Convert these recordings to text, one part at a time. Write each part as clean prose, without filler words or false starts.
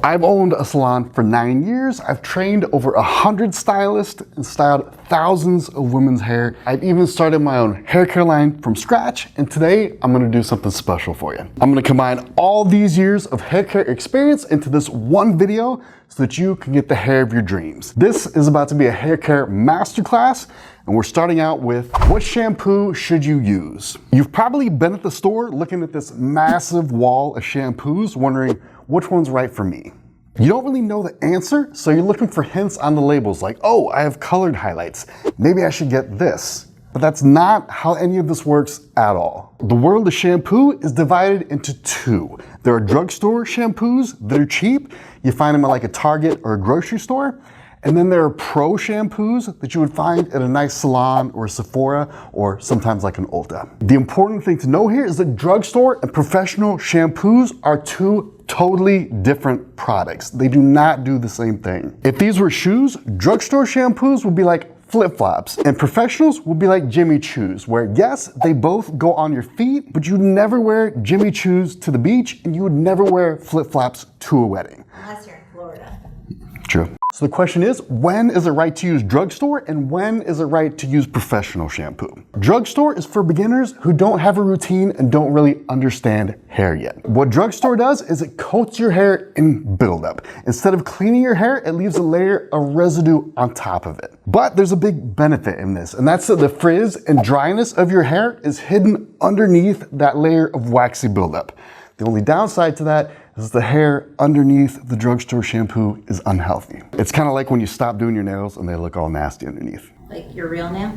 I've owned a salon for 9 years. I've trained over 100 stylists and styled thousands of women's hair. I've even started my own hair care line from scratch, and today I'm gonna do something special for you. I'm gonna combine all these years of hair care experience into this one video so that you can get the hair of your dreams. This is about to be a hair care masterclass, and we're starting out with what shampoo should you use? You've probably been at the store looking at this massive wall of shampoos, wondering which one's right for me. You don't really know the answer, so you're looking for hints on the labels like, oh, I have colored highlights. Maybe I should get this. But that's not how any of this works at all. The world of shampoo is divided into two. There are drugstore shampoos that are cheap. You find them at like a Target or a grocery store. And then there are pro shampoos that you would find at a nice salon or a Sephora or sometimes like an Ulta. The important thing to know here is that drugstore and professional shampoos are two totally different products. They do not do the same thing. If these were shoes, drugstore shampoos would be like flip-flops, and professionals would be like Jimmy Choos, where yes, they both go on your feet, but you'd never wear Jimmy Choos to the beach, and you would never wear flip-flops to a wedding. Unless you're in Florida. True. So the question is, when is it right to use drugstore and when is it right to use professional shampoo? Drugstore is for beginners who don't have a routine and don't really understand hair yet. What drugstore does is it coats your hair in buildup. Instead of cleaning your hair, it leaves a layer of residue on top of it. But there's a big benefit in this, and that's that the frizz and dryness of your hair is hidden underneath that layer of waxy buildup. The only downside to that is the hair underneath the drugstore shampoo is unhealthy. It's kind of like when you stop doing your nails and they look all nasty underneath. Like your real nail?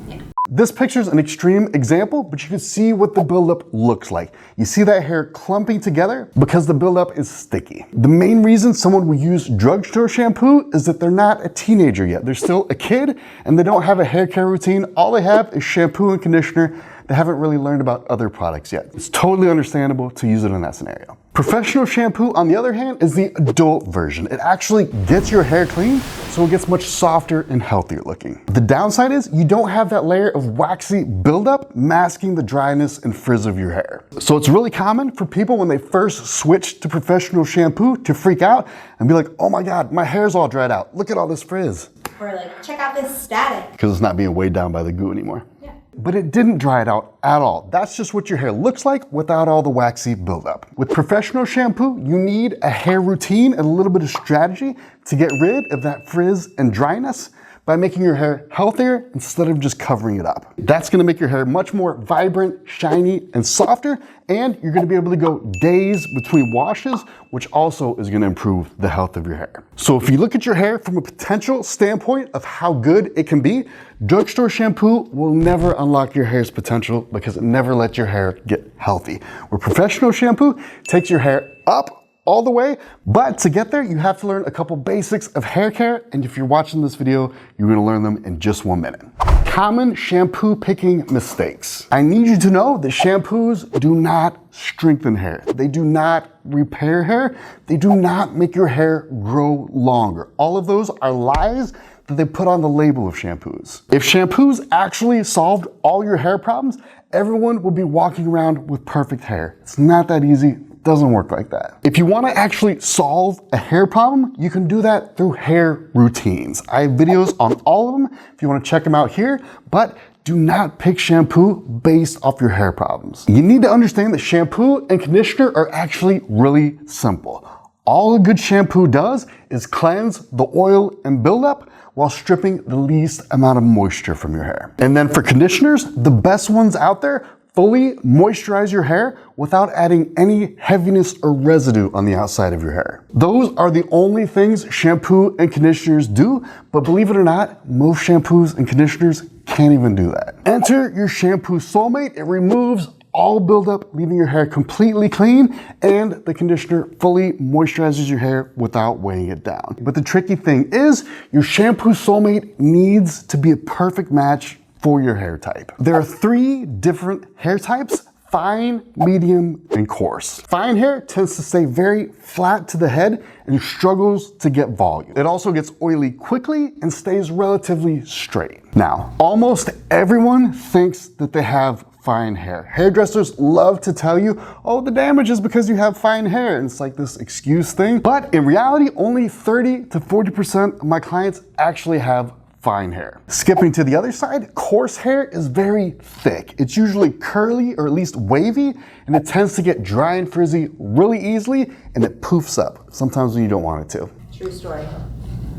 Yeah. This picture is an extreme example, but you can see what the buildup looks like. You see that hair clumping together because the buildup is sticky. The main reason someone will use drugstore shampoo is that they're not a teenager yet. They're still a kid and they don't have a hair care routine. All they have is shampoo and conditioner. They haven't really learned about other products yet. It's totally understandable to use it in that scenario. Professional shampoo, on the other hand, is the adult version. It actually gets your hair clean, so it gets much softer and healthier looking. The downside is you don't have that layer of waxy buildup masking the dryness and frizz of your hair. So it's really common for people when they first switch to professional shampoo to freak out and be like, oh my God, my hair's all dried out. Look at all this frizz. Or like, check out this static. Because it's not being weighed down by the goo anymore. Yeah. But it didn't dry it out at all. That's just what your hair looks like without all the waxy buildup. With professional shampoo, you need a hair routine and a little bit of strategy to get rid of that frizz and dryness by making your hair healthier instead of just covering it up. That's gonna make your hair much more vibrant, shiny, and softer, and you're gonna be able to go days between washes, which also is gonna improve the health of your hair. So if you look at your hair from a potential standpoint of how good it can be, drugstore shampoo will never unlock your hair's potential because it never lets your hair get healthy. Where professional shampoo takes your hair up all the way, but to get there, you have to learn a couple basics of hair care, and if you're watching this video, you're gonna learn them in just 1 minute. Common shampoo picking mistakes. I need you to know that shampoos do not strengthen hair. They do not repair hair. They do not make your hair grow longer. All of those are lies that they put on the label of shampoos. If shampoos actually solved all your hair problems, everyone would be walking around with perfect hair. It's not that easy. Doesn't work like that. If you want to actually solve a hair problem, you can do that through hair routines. I have videos on all of them if you want to check them out here, but do not pick shampoo based off your hair problems. You need to understand that shampoo and conditioner are actually really simple. All a good shampoo does is cleanse the oil and buildup while stripping the least amount of moisture from your hair. And then for conditioners, the best ones out there fully moisturize your hair without adding any heaviness or residue on the outside of your hair. Those are the only things shampoo and conditioners do, but believe it or not, most shampoos and conditioners can't even do that. Enter your shampoo soulmate. It removes all buildup, leaving your hair completely clean, and the conditioner fully moisturizes your hair without weighing it down. But the tricky thing is, your shampoo soulmate needs to be a perfect match for your hair type. There are 3 different hair types: fine, medium, and coarse. Fine hair tends to stay very flat to the head and struggles to get volume. It also gets oily quickly and stays relatively straight. Now, almost everyone thinks that they have fine hair. Hairdressers love to tell you, oh, the damage is because you have fine hair. And it's like this excuse thing. But in reality, only 30 to 40% of my clients actually have fine hair. Skipping to the other side, coarse hair is very thick. It's usually curly or at least wavy, and it tends to get dry and frizzy really easily, and it poofs up, sometimes when you don't want it to. True story.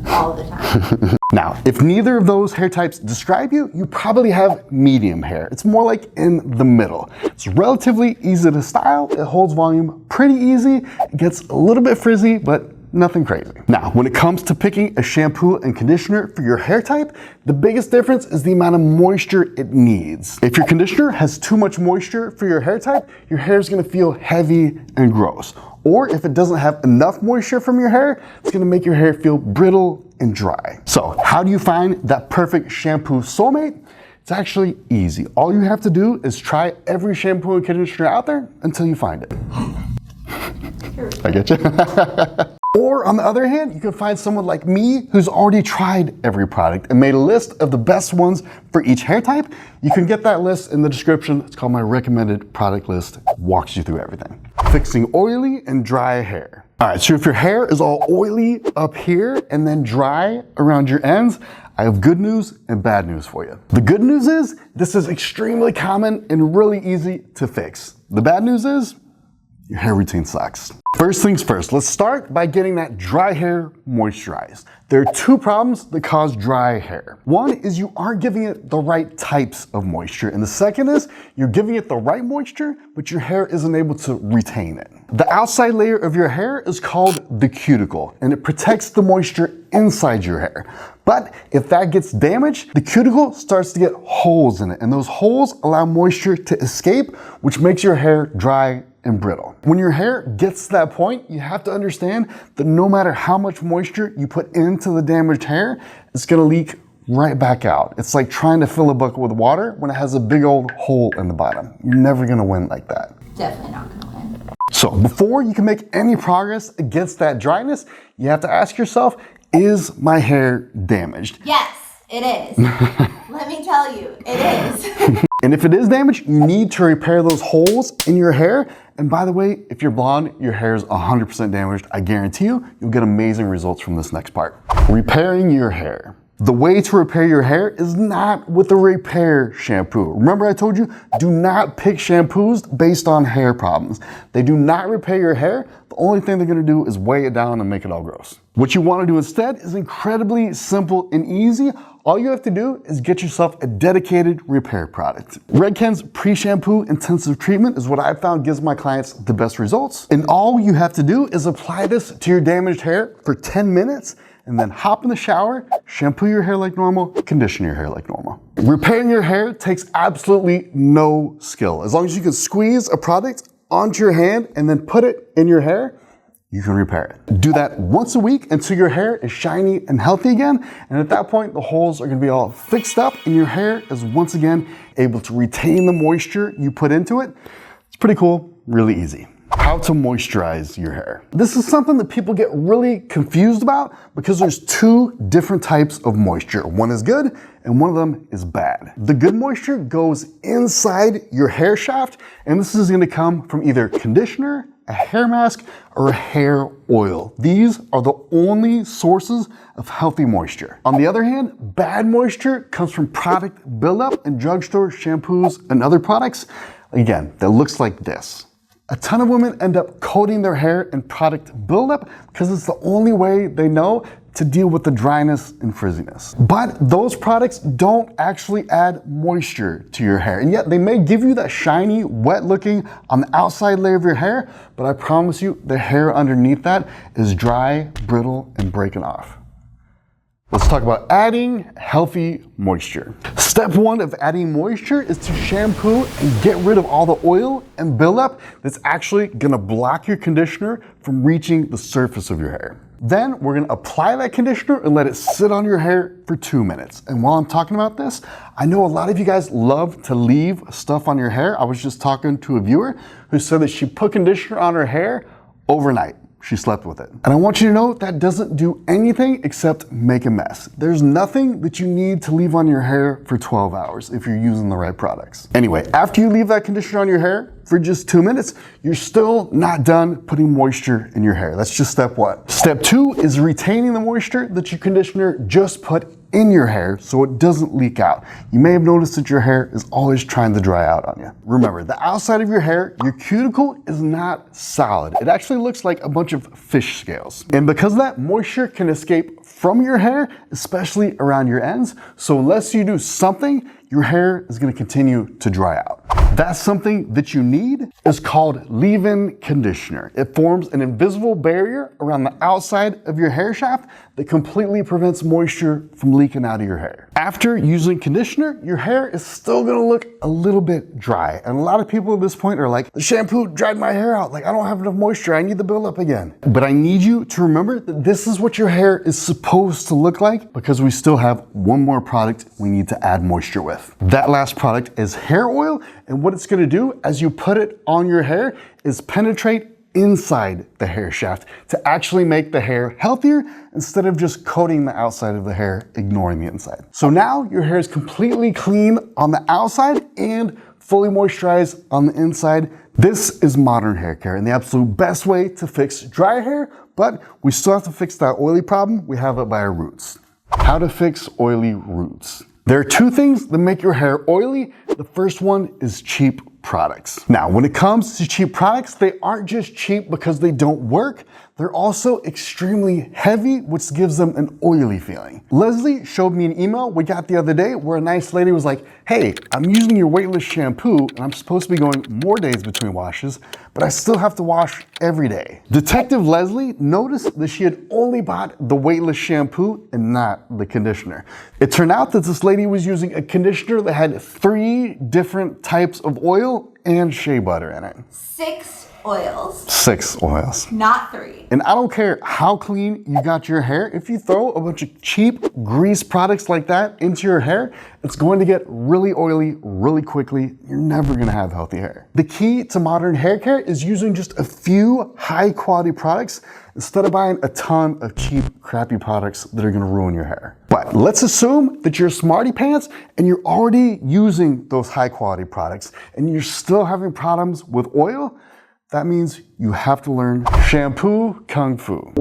All the time. Now, if neither of those hair types describe you, you probably have medium hair. It's more like in the middle. It's relatively easy to style, it holds volume pretty easy, it gets a little bit frizzy, but nothing crazy. Now, when it comes to picking a shampoo and conditioner for your hair type, the biggest difference is the amount of moisture it needs. If your conditioner has too much moisture for your hair type, your hair is gonna feel heavy and gross. Or if it doesn't have enough moisture from your hair, it's gonna make your hair feel brittle and dry. So how do you find that perfect shampoo soulmate? It's actually easy. All you have to do is try every shampoo and conditioner out there until you find it. I get you. Or on the other hand, you can find someone like me who's already tried every product and made a list of the best ones for each hair type. You can get that list in the description. It's called my recommended product list. It walks you through everything. Fixing oily and dry hair. All right, so if your hair is all oily up here and then dry around your ends, I have good news and bad news for you. The good news is this is extremely common and really easy to fix. The bad news is your hair routine sucks. First things first, let's start by getting that dry hair moisturized. There are two problems that cause dry hair. One is you aren't giving it the right types of moisture, and the second is you're giving it the right moisture, but your hair isn't able to retain it. The outside layer of your hair is called the cuticle, and it protects the moisture inside your hair. But if that gets damaged, the cuticle starts to get holes in it, and those holes allow moisture to escape, which makes your hair dry and brittle. When your hair gets to that point, you have to understand that no matter how much moisture you put into the damaged hair, it's gonna leak right back out. It's like trying to fill a bucket with water when it has a big old hole in the bottom. You're never gonna win like that. Definitely not gonna win. So before you can make any progress against that dryness, you have to ask yourself, is my hair damaged? Yes, it is. Let me tell you, it is. And if it is damaged, you need to repair those holes in your hair. And by the way, if you're blonde, your hair is 100% damaged. I guarantee you'll get amazing results from this next part. Repairing your hair. The way to repair your hair is not with a repair shampoo. Remember I told you, do not pick shampoos based on hair problems. They do not repair your hair. The only thing they're gonna do is weigh it down and make it all gross. What you wanna do instead is incredibly simple and easy. All you have to do is get yourself a dedicated repair product. Redken's pre-shampoo intensive treatment is what I've found gives my clients the best results. And all you have to do is apply this to your damaged hair for 10 minutes and then hop in the shower, shampoo your hair like normal, condition your hair like normal. Repairing your hair takes absolutely no skill. As long as you can squeeze a product onto your hand and then put it in your hair, you can repair it. Do that once a week until your hair is shiny and healthy again. And at that point, the holes are gonna be all fixed up and your hair is once again able to retain the moisture you put into it. It's pretty cool, really easy. How to moisturize your hair. This is something that people get really confused about because there's two different types of moisture. One is good and one of them is bad. The good moisture goes inside your hair shaft, and this is gonna come from either conditioner, a hair mask, or a hair oil. These are the only sources of healthy moisture. On the other hand, bad moisture comes from product buildup in drugstore shampoos and other products. Again, that looks like this. A ton of women end up coating their hair in product buildup because it's the only way they know to deal with the dryness and frizziness. But those products don't actually add moisture to your hair. And yet they may give you that shiny, wet looking on the outside layer of your hair, but I promise you the hair underneath that is dry, brittle, and breaking off. Let's talk about adding healthy moisture. Step one of adding moisture is to shampoo and get rid of all the oil and buildup that's actually gonna block your conditioner from reaching the surface of your hair. Then we're gonna apply that conditioner and let it sit on your hair for 2 minutes. And while I'm talking about this, I know a lot of you guys love to leave stuff on your hair. I was just talking to a viewer who said that she put conditioner on her hair overnight. she slept with it. And I want you to know that doesn't do anything except make a mess. There's nothing that you need to leave on your hair for 12 hours if you're using the right products. Anyway, after you leave that conditioner on your hair for just 2 minutes, you're still not done putting moisture in your hair. That's just step 1. Step 2 is retaining the moisture that your conditioner just put in your hair so it doesn't leak out. You may have noticed that your hair is always trying to dry out on you. Remember, the outside of your hair, your cuticle is not solid. It actually looks like a bunch of fish scales. And because of that, moisture can escape from your hair, especially around your ends. So unless you do something, your hair is going to continue to dry out. That's something that you need is called leave-in conditioner. It forms an invisible barrier around the outside of your hair shaft that completely prevents moisture from leaking out of your hair. After using conditioner, your hair is still going to look a little bit dry. And a lot of people at this point are like, the shampoo dried my hair out. Like, I don't have enough moisture. I need the buildup again. But I need you to remember that this is what your hair is supposed to look like because we still have one more product we need to add moisture with. That last product is hair oil. And what it's going to do as you put it on your hair is penetrate inside the hair shaft to actually make the hair healthier instead of just coating the outside of the hair, ignoring the inside. So now your hair is completely clean on the outside and fully moisturized on the inside. This is modern hair care and the absolute best way to fix dry hair, but we still have to fix that oily problem. We have it by our roots. How to fix oily roots. There are 2 things that make your hair oily. The first one is cheap products. Now, when it comes to cheap products, they aren't just cheap because they don't work. They're also extremely heavy, which gives them an oily feeling. Leslie showed me an email we got the other day where a nice lady was like, hey, I'm using your weightless shampoo and I'm supposed to be going more days between washes, but I still have to wash every day. Detective Leslie noticed that she had only bought the weightless shampoo and not the conditioner. It turned out that this lady was using a conditioner that had 3 different types of oil and shea butter in it. 6 oils. 6 oils. Not 3. And I don't care how clean you got your hair, if you throw a bunch of cheap grease products like that into your hair, it's going to get really oily really quickly. You're never gonna have healthy hair. The key to modern hair care is using just a few high quality products instead of buying a ton of cheap, crappy products that are gonna ruin your hair. But let's assume that you're smarty pants and you're already using those high quality products and you're still having problems with oil. That means you have to learn shampoo kung fu.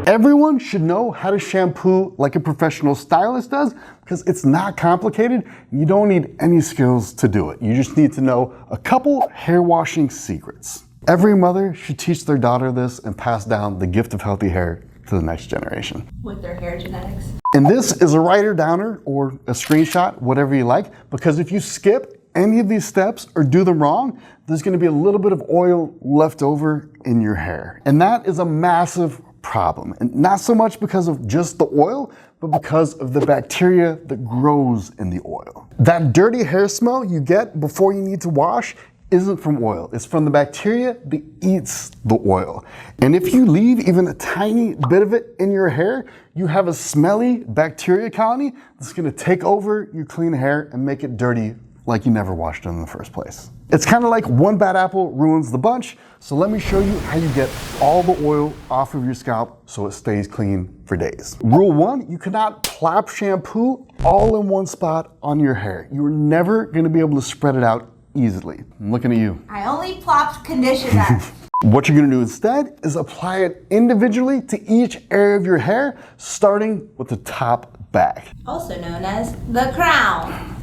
Everyone should know how to shampoo like a professional stylist does because it's not complicated. You don't need any skills to do it. You just need to know a couple hair washing secrets. Every mother should teach their daughter this and pass down the gift of healthy hair to the next generation. With their hair genetics. And this is a writer downer or a screenshot, whatever you like, because if you skip any of these steps or do them wrong, there's gonna be a little bit of oil left over in your hair. And that is a massive problem. And not so much because of just the oil, but because of the bacteria that grows in the oil. That dirty hair smell you get before you need to wash isn't from oil. It's from the bacteria that eats the oil. And if you leave even a tiny bit of it in your hair, you have a smelly bacteria colony that's gonna take over your clean hair and make it dirty like you never washed it in the first place. It's kind of like one bad apple ruins the bunch, so let me show you how you get all the oil off of your scalp so it stays clean for days. Rule 1, you cannot plop shampoo all in one spot on your hair. You're never gonna be able to spread it out easily. I'm looking at you. I only plopped conditioner. What you're gonna do instead is apply it individually to each area of your hair, starting with the top back. Also known as the crown.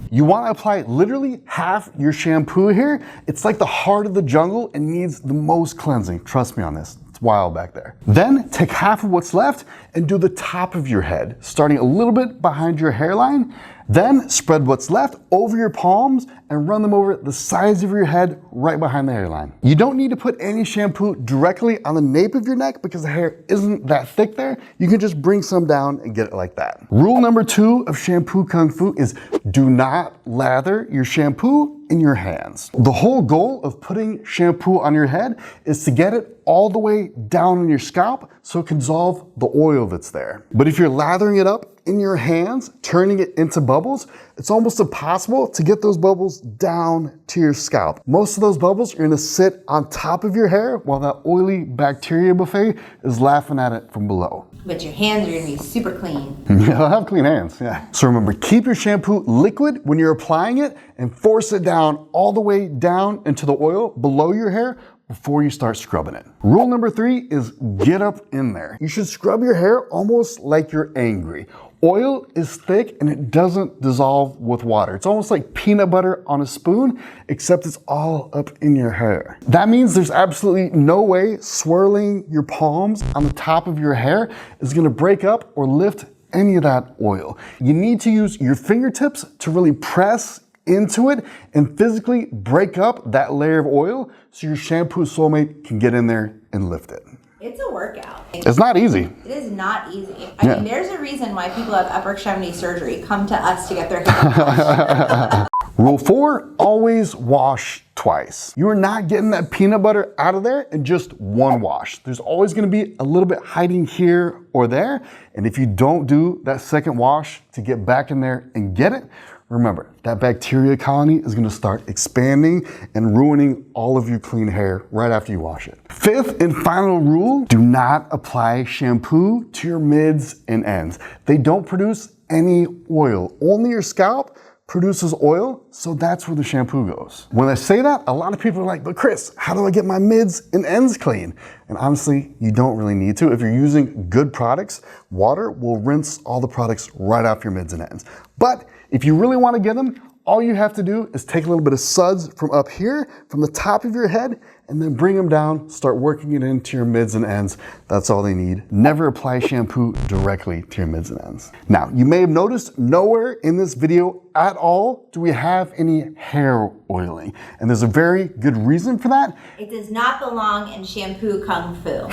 You want to apply literally half your shampoo here. It's like the heart of the jungle and needs the most cleansing. Trust me on this. It's wild back there. Then take half of what's left and do the top of your head, starting a little bit behind your hairline. Then spread what's left over your palms and run them over the sides of your head right behind the hairline. You don't need to put any shampoo directly on the nape of your neck because the hair isn't that thick there. You can just bring some down and get it like that. Rule number 2 of shampoo kung fu is do not lather your shampoo in your hands. The whole goal of putting shampoo on your head is to get it all the way down on your scalp so it can dissolve the oil that's there. But if you're lathering it up in your hands, turning it into bubbles, it's almost impossible to get those bubbles down to your scalp. Most of those bubbles are gonna sit on top of your hair while that oily bacteria buffet is laughing at it from below. But your hands are gonna be super clean. I'll have clean hands, yeah. So remember, keep your shampoo liquid when you're applying it and force it down all the way down into the oil below your hair before you start scrubbing it. Rule number 3 is get up in there. You should scrub your hair almost like you're angry. Oil is thick and it doesn't dissolve with water. It's almost like peanut butter on a spoon, except it's all up in your hair. That means there's absolutely no way swirling your palms on the top of your hair is gonna break up or lift any of that oil. You need to use your fingertips to really press into it and physically break up that layer of oil so your shampoo soulmate can get in there and lift it. It's a workout. It's not easy. It is not easy. I mean, there's a reason why people have upper extremity surgery come to us to get their hair washed. Rule 4, always wash twice. You are not getting that peanut butter out of there in just one wash. There's always gonna be a little bit hiding here or there. And if you don't do that second wash to get back in there and get it, remember, that bacteria colony is gonna start expanding and ruining all of your clean hair right after you wash it. 5th and final rule, do not apply shampoo to your mids and ends. They don't produce any oil. Only your scalp produces oil, so that's where the shampoo goes. When I say that, a lot of people are like, but Chris, how do I get my mids and ends clean? And honestly, you don't really need to. If you're using good products, water will rinse all the products right off your mids and ends. But if you really want to get them, all you have to do is take a little bit of suds from up here, from the top of your head, and then bring them down, start working it into your mids and ends. That's all they need. Never apply shampoo directly to your mids and ends. Now, you may have noticed nowhere in this video at all do we have any hair oiling. And there's a very good reason for that. It does not belong in shampoo kung fu.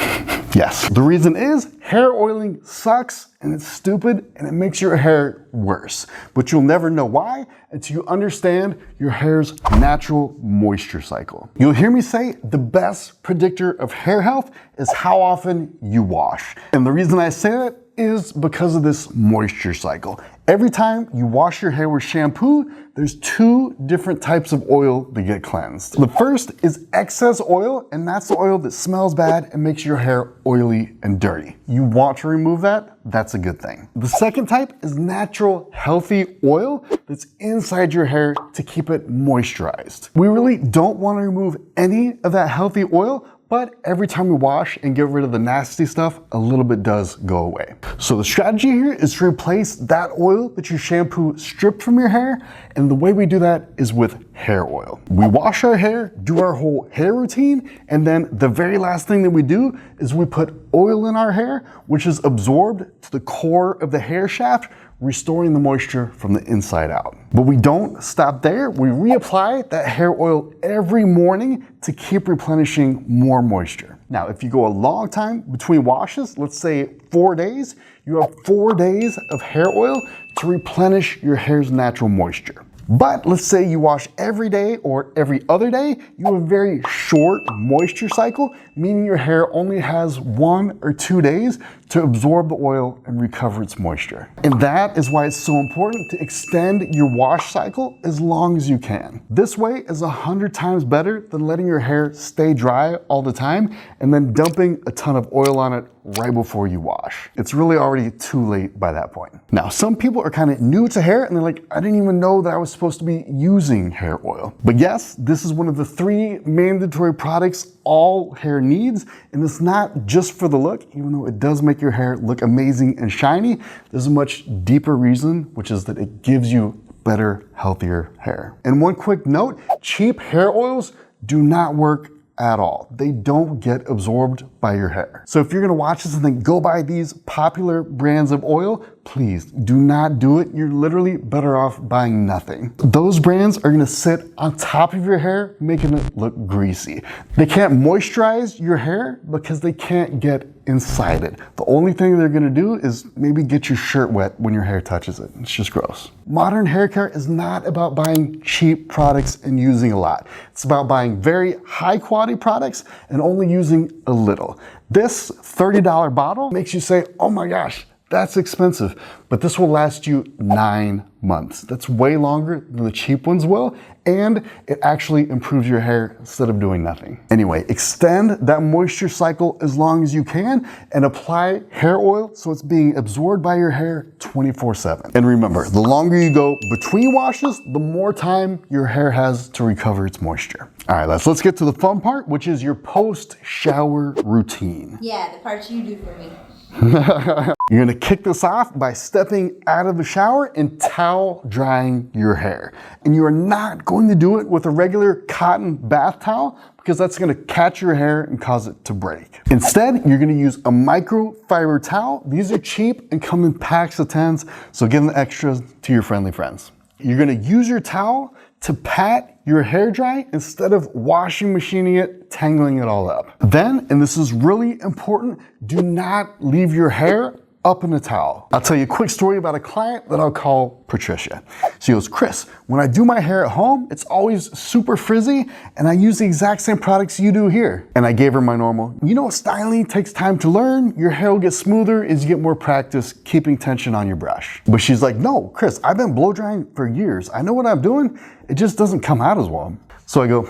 Yes, the reason is hair oiling sucks and it's stupid and it makes your hair worse. But you'll never know why until you understand your hair's natural moisture cycle. You'll hear me say the best predictor of hair health is how often you wash. And the reason I say that is because of this moisture cycle. Every time you wash your hair with shampoo, there's 2 different types of oil that get cleansed. The first is excess oil, and that's the oil that smells bad and makes your hair oily and dirty. You want to remove that, that's a good thing. The second type is natural, healthy oil that's inside your hair to keep it moisturized. We really don't want to remove any of that healthy oil, but every time we wash and get rid of the nasty stuff, a little bit does go away. So the strategy here is to replace that oil that your shampoo stripped from your hair, and the way we do that is with hair oil. We wash our hair, do our whole hair routine, and then the very last thing that we do is we put oil in our hair, which is absorbed to the core of the hair shaft, restoring the moisture from the inside out. But we don't stop there. We reapply that hair oil every morning to keep replenishing more moisture. Now, if you go a long time between washes, let's say 4 days, you have 4 days of hair oil to replenish your hair's natural moisture. But let's say you wash every day or every other day, you have a very short moisture cycle, meaning your hair only has 1 or 2 days to absorb the oil and recover its moisture. And that is why it's so important to extend your wash cycle as long as you can. This way is 100 times better than letting your hair stay dry all the time and then dumping a ton of oil on it right before you wash. It's really already too late by that point. Now, some people are kind of new to hair and they're like, I didn't even know that I was supposed to be using hair oil. But yes, this is one of the 3 mandatory products all hair needs, and it's not just for the look, even though it does make your hair look amazing and shiny. There's a much deeper reason, which is that it gives you better, healthier hair. And one quick note, cheap hair oils do not work at all. They don't get absorbed by your hair. So if you're gonna watch this and then go buy these popular brands of oil, please do not do it. You're literally better off buying nothing. Those brands are gonna sit on top of your hair, making it look greasy. They can't moisturize your hair because they can't get inside it. The only thing they're gonna do is maybe get your shirt wet when your hair touches it. It's just gross. Modern hair care is not about buying cheap products and using a lot. It's about buying very high quality body products and only using a little. This $30 bottle makes you say, oh my gosh, that's expensive, but this will last you 9 months. That's way longer than the cheap ones will, and it actually improves your hair instead of doing nothing. Anyway, extend that moisture cycle as long as you can and apply hair oil so it's being absorbed by your hair 24/7. And remember, the longer you go between washes, the more time your hair has to recover its moisture. All right, let's get to the fun part, which is your post-shower routine. Yeah, the parts you do for me. You're gonna kick this off by stepping out of the shower and towel drying your hair. And you are not going to do it with a regular cotton bath towel because that's gonna catch your hair and cause it to break. Instead, you're gonna use a microfiber towel. These are cheap and come in packs of 10s, so give them extras to your friendly friends. You're gonna use your towel to pat your hair dry instead of washing machining it, tangling it all up. Then, and this is really important, do not leave your hair up in a towel. I'll tell you a quick story about a client that I'll call Patricia. She goes, Chris, when I do my hair at home, it's always super frizzy and I use the exact same products you do here. And I gave her my normal, you know, styling takes time to learn. Your hair will get smoother as you get more practice keeping tension on your brush. But she's like, no, Chris, I've been blow drying for years. I know what I'm doing. It just doesn't come out as well. So I go,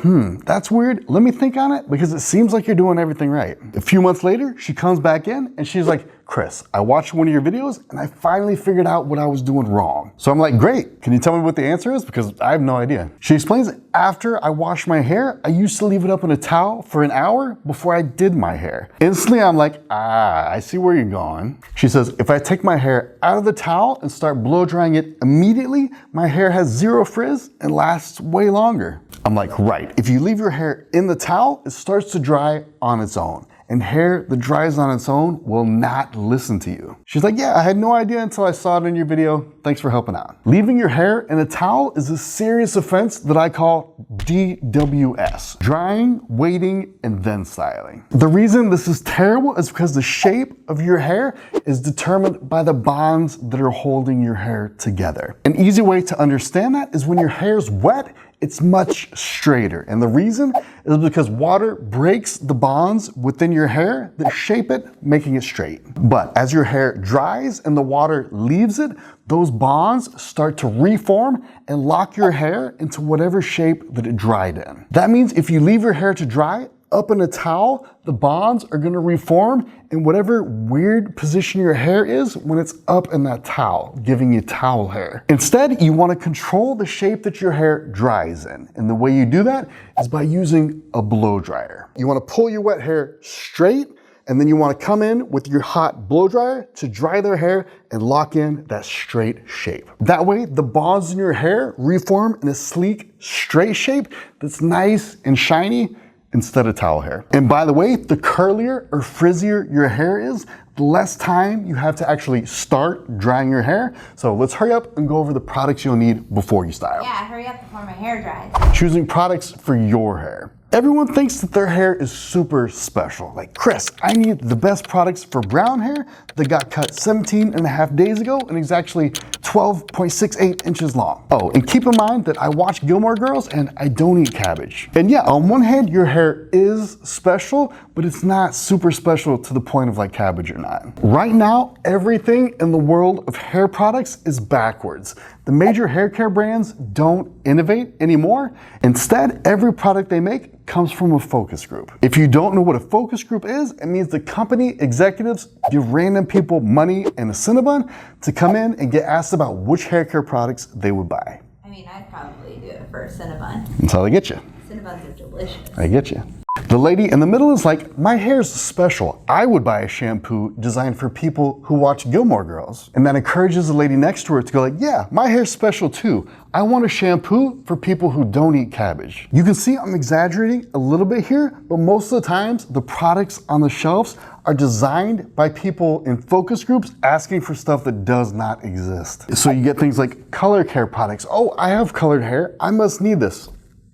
that's weird. Let me think on it because it seems like you're doing everything right. A few months later, she comes back in and she's like, Chris, I watched one of your videos and I finally figured out what I was doing wrong. So I'm like, great. Can you tell me what the answer is? Because I have no idea. She explains that after I wash my hair, I used to leave it up in a towel for an hour before I did my hair. Instantly, I'm like, I see where you're going. She says, if I take my hair out of the towel and start blow drying it immediately, my hair has zero frizz and lasts way longer. I'm like, right. If you leave your hair in the towel, it starts to dry on its own. And hair that dries on its own will not listen to you. She's like, yeah, I had no idea until I saw it in your video. Thanks for helping out. Leaving your hair in a towel is a serious offense that I call DWS. Drying, waiting, and then styling. The reason this is terrible is because the shape of your hair is determined by the bonds that are holding your hair together. An easy way to understand that is when your hair's wet, it's much straighter. And the reason is because water breaks the bonds within your hair that shape it, making it straight. But as your hair dries and the water leaves it, those bonds start to reform and lock your hair into whatever shape that it dried in. That means if you leave your hair to dry up in a towel, the bonds are gonna reform in whatever weird position your hair is when it's up in that towel, giving you towel hair. Instead, you wanna control the shape that your hair dries in. And the way you do that is by using a blow dryer. You wanna pull your wet hair straight, and then you wanna come in with your hot blow dryer to dry their hair and lock in that straight shape. That way, the bonds in your hair reform in a sleek, straight shape that's nice and shiny, instead of towel hair. And by the way, the curlier or frizzier your hair is, the less time you have to actually start drying your hair. So let's hurry up and go over the products you'll need before you style. Yeah, hurry up before my hair dries. Choosing products for your hair. Everyone thinks that their hair is super special. Like, Chris, I need the best products for brown hair that got cut 17 and a half days ago and is actually 12.68 inches long. Oh, and keep in mind that I watch Gilmore Girls and I don't eat cabbage. And yeah, on one hand, your hair is special, but it's not super special to the point of like cabbage or not. Right now, everything in the world of hair products is backwards. The major hair care brands don't innovate anymore. Instead, every product they make comes from a focus group. If you don't know what a focus group is, it means the company executives give random people money and a Cinnabon to come in and get asked about which hair care products they would buy. I mean, I'd probably do it for a Cinnabon. That's how they get you. Cinnabons are delicious. I get you. The lady in the middle is like, my hair's special. I would buy a shampoo designed for people who watch Gilmore Girls. And that encourages the lady next to her to go like, yeah, my hair's special too. I want a shampoo for people who don't eat cabbage. You can see I'm exaggerating a little bit here, but most of the times the products on the shelves are designed by people in focus groups asking for stuff that does not exist. So you get things like color care products. Oh, I have colored hair. I must need this.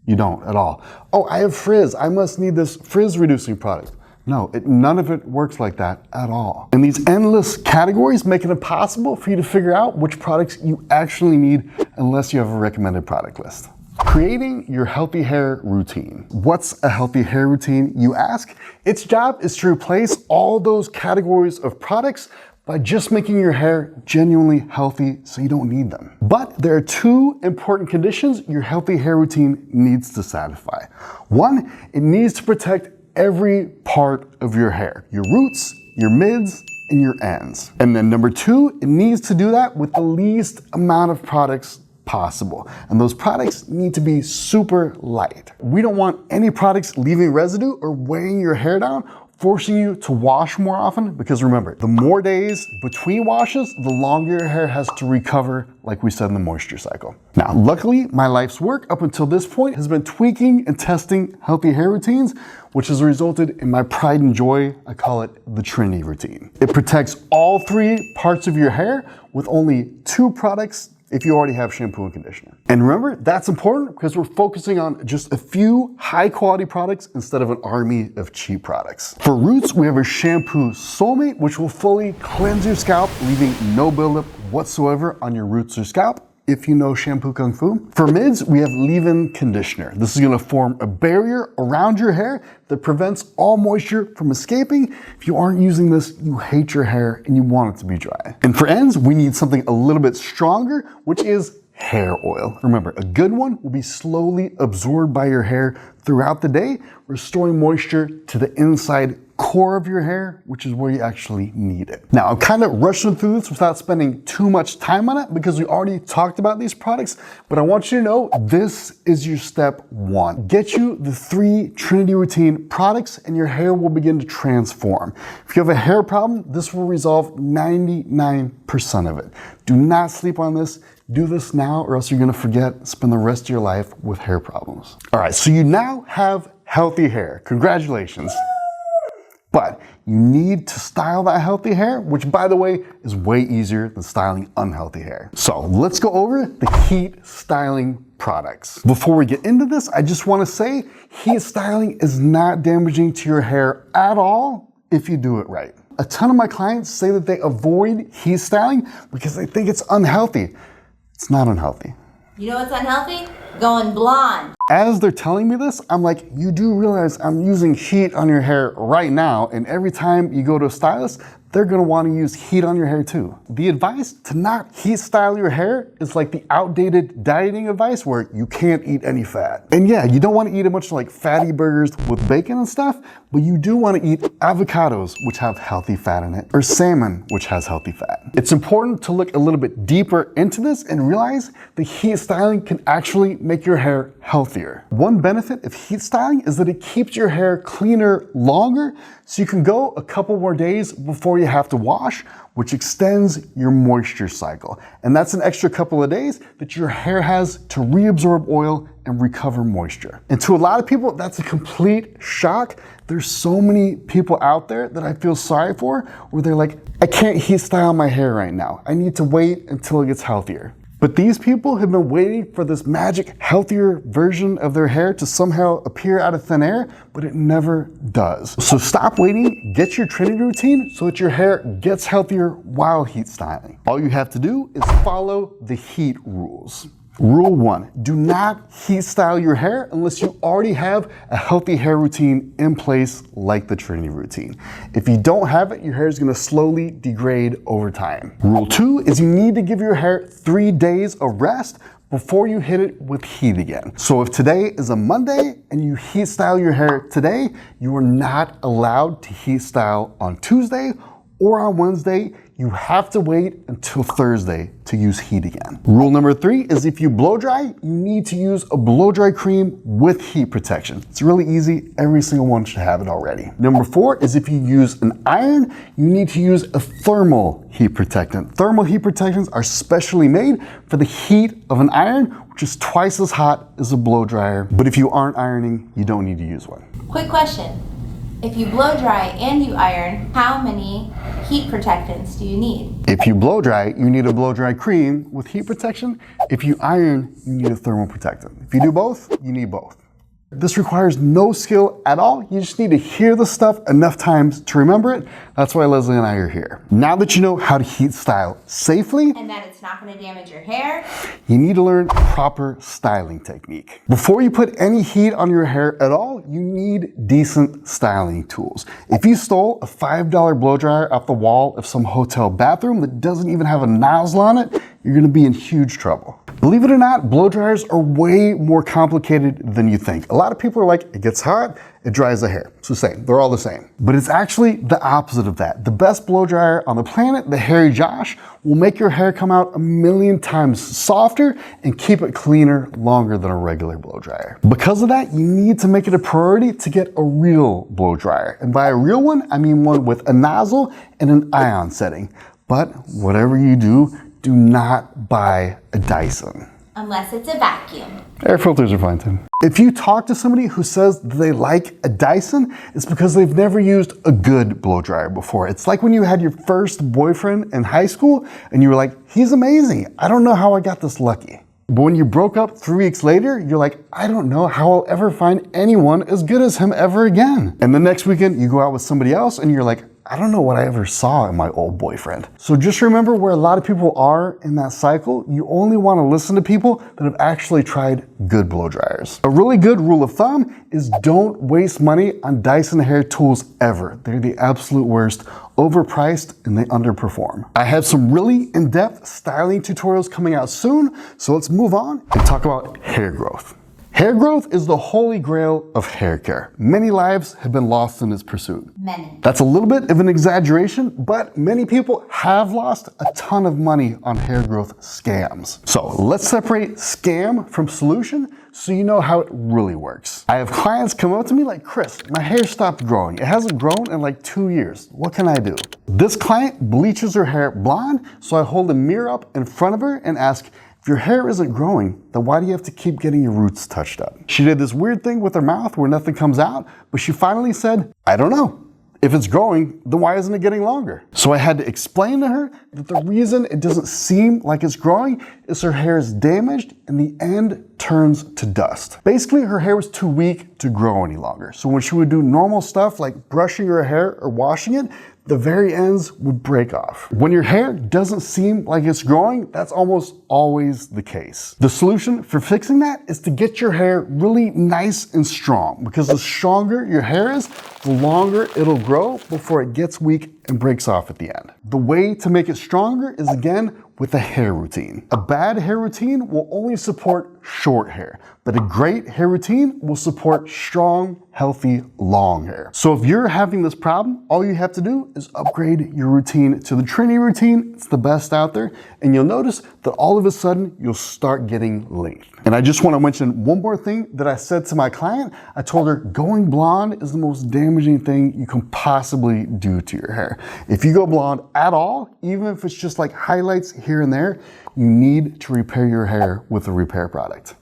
You don't at all. Oh, I have frizz. I must need this frizz reducing product. No, none of it works like that at all. And these endless categories make it impossible for you to figure out which products you actually need unless you have a recommended product list. Creating your healthy hair routine. What's a healthy hair routine, you ask? Its job is to replace all those categories of products by just making your hair genuinely healthy so you don't need them. But there are two important conditions your healthy hair routine needs to satisfy. One, it needs to protect every part of your hair, your roots, your mids, and your ends. And then number two, it needs to do that with the least amount of products possible. And those products need to be super light. We don't want any products leaving residue or weighing your hair down, forcing you to wash more often, because remember, the more days between washes, the longer your hair has to recover, like we said in the moisture cycle. Now, luckily, my life's work up until this point has been tweaking and testing healthy hair routines, which has resulted in my pride and joy. I call it the Trinity routine. It protects all three parts of your hair with only two products if you already have shampoo and conditioner. And remember, that's important because we're focusing on just a few high quality products instead of an army of cheap products. For roots, we have a shampoo soulmate, which will fully cleanse your scalp, leaving no buildup whatsoever on your roots or scalp, if you know shampoo kung fu. For mids, we have leave-in conditioner. This is gonna form a barrier around your hair that prevents all moisture from escaping. If you aren't using this, you hate your hair and you want it to be dry. And for ends, we need something a little bit stronger, which is hair oil. Remember, a good one will be slowly absorbed by your hair throughout the day, restoring moisture to the inside core of your hair, which is where you actually need it. Now, I'm kind of rushing through this without spending too much time on it because we already talked about these products, but I want you to know this is your step one. Get you the 3 Trinity routine products and your hair will begin to transform. If you have a hair problem, this will resolve 99% of it. Do not sleep on this. Do this now or else you're gonna forget, spend the rest of your life with hair problems. All right, so you now have healthy hair. Congratulations. But you need to style that healthy hair, which by the way, is way easier than styling unhealthy hair. So let's go over the heat styling products. Before we get into this, I just wanna say heat styling is not damaging to your hair at all if you do it right. A ton of my clients say that they avoid heat styling because they think it's unhealthy. It's not unhealthy. You know what's unhealthy? Going blonde. As they're telling me this, I'm like, you do realize I'm using heat on your hair right now, and every time you go to a stylist, they're gonna wanna use heat on your hair too. The advice to not heat style your hair is like the outdated dieting advice where you can't eat any fat. And yeah, you don't wanna eat a bunch of like fatty burgers with bacon and stuff, but you do wanna eat avocados, which have healthy fat in it, or salmon, which has healthy fat. It's important to look a little bit deeper into this and realize that heat styling can actually make your hair healthier. One benefit of heat styling is that it keeps your hair cleaner longer, so you can go a couple more days before you have to wash, which extends your moisture cycle. And that's an extra couple of days that your hair has to reabsorb oil and recover moisture. And to a lot of people, that's a complete shock. There's so many people out there that I feel sorry for, where they're like, I can't heat style my hair right now. I need to wait until it gets healthier. But these people have been waiting for this magic, healthier version of their hair to somehow appear out of thin air, but it never does. So stop waiting, get your Trinity routine so that your hair gets healthier while heat styling. All you have to do is follow the heat rules. Rule 1, do not heat style your hair unless you already have a healthy hair routine in place like the Trinity routine. If you don't have it, your hair is gonna slowly degrade over time. Rule 2 is you need to give your hair 3 days of rest before you hit it with heat again. So if today is a Monday and you heat style your hair today, you are not allowed to heat style on Tuesday or on Wednesday. You have to wait until Thursday to use heat again. Rule number 3 is if you blow dry, you need to use a blow dry cream with heat protection. It's really easy. Every single one should have it already. Number 4 is if you use an iron, you need to use a thermal heat protectant. Thermal heat protectants are specially made for the heat of an iron, which is twice as hot as a blow dryer. But if you aren't ironing, you don't need to use one. Quick question. If you blow dry and you iron, how many heat protectants do you need? If you blow dry, you need a blow dry cream with heat protection. If you iron, you need a thermal protectant. If you do both, you need both. This requires no skill at all. You just need to hear the stuff enough times to remember it. That's why Leslie and I are here. Now that you know how to heat style safely, and that it's not going to damage your hair, you need to learn proper styling technique. Before you put any heat on your hair at all, you need decent styling tools. If you stole a $5 blow dryer off the wall of some hotel bathroom that doesn't even have a nozzle on it, you're going to be in huge trouble. Believe it or not, blow dryers are way more complicated than you think. A lot of people are like, it gets hot, it dries the hair. It's the same, they're all the same. But it's actually the opposite of that. The best blow dryer on the planet, the Hairy Josh, will make your hair come out 1,000,000 times softer and keep it cleaner longer than a regular blow dryer. Because of that, you need to make it a priority to get a real blow dryer. And by a real one, I mean one with a nozzle and an ion setting. But whatever you do not buy a Dyson. unless it's a vacuum. Air filters are fine too. If you talk to somebody who says they like a Dyson, it's because they've never used a good blow dryer before. It's like when you had your first boyfriend in high school and you were like, he's amazing. I don't know how I got this lucky. But when you broke up 3 weeks later, you're like, I don't know how I'll ever find anyone as good as him ever again. And the next weekend you go out with somebody else and you're like, I don't know what I ever saw in my old boyfriend. So just remember where a lot of people are in that cycle. You only want to listen to people that have actually tried good blow dryers. A really good rule of thumb is don't waste money on Dyson hair tools ever. They're the absolute worst, overpriced, and they underperform. I have some really in-depth styling tutorials coming out soon, so let's move on and talk about hair growth. Hair growth is the holy grail of hair care. Many lives have been lost in its pursuit. Many. That's a little bit of an exaggeration, but many people have lost a ton of money on hair growth scams. So let's separate scam from solution so you know how it really works. I have clients come up to me like, Chris, my hair stopped growing. It hasn't grown in like 2 years. What can I do? This client bleaches her hair blonde, so I hold a mirror up in front of her and ask, if your hair isn't growing, then why do you have to keep getting your roots touched up? She did this weird thing with her mouth where nothing comes out, but she finally said, I don't know. If it's growing, then why isn't it getting longer? So I had to explain to her that the reason it doesn't seem like it's growing is her hair is damaged and the end turns to dust. Basically, her hair was too weak to grow any longer. So when she would do normal stuff like brushing her hair or washing it, the very ends would break off. When your hair doesn't seem like it's growing, that's almost always the case. The solution for fixing that is to get your hair really nice and strong, because the stronger your hair is, the longer it'll grow before it gets weak and breaks off at the end. The way to make it stronger is again with a hair routine. A bad hair routine will only support short hair, but a great hair routine will support strong, healthy, long hair. So if you're having this problem, all you have to do is upgrade your routine to the Trini routine. It's the best out there, and you'll notice that all of a sudden you'll start getting length. And I just want to mention one more thing that I said to my client. I told her going blonde is the most damaging thing you can possibly do to your hair. If you go blonde at all, even if it's just like highlights here and there, you need to repair your hair with a repair product.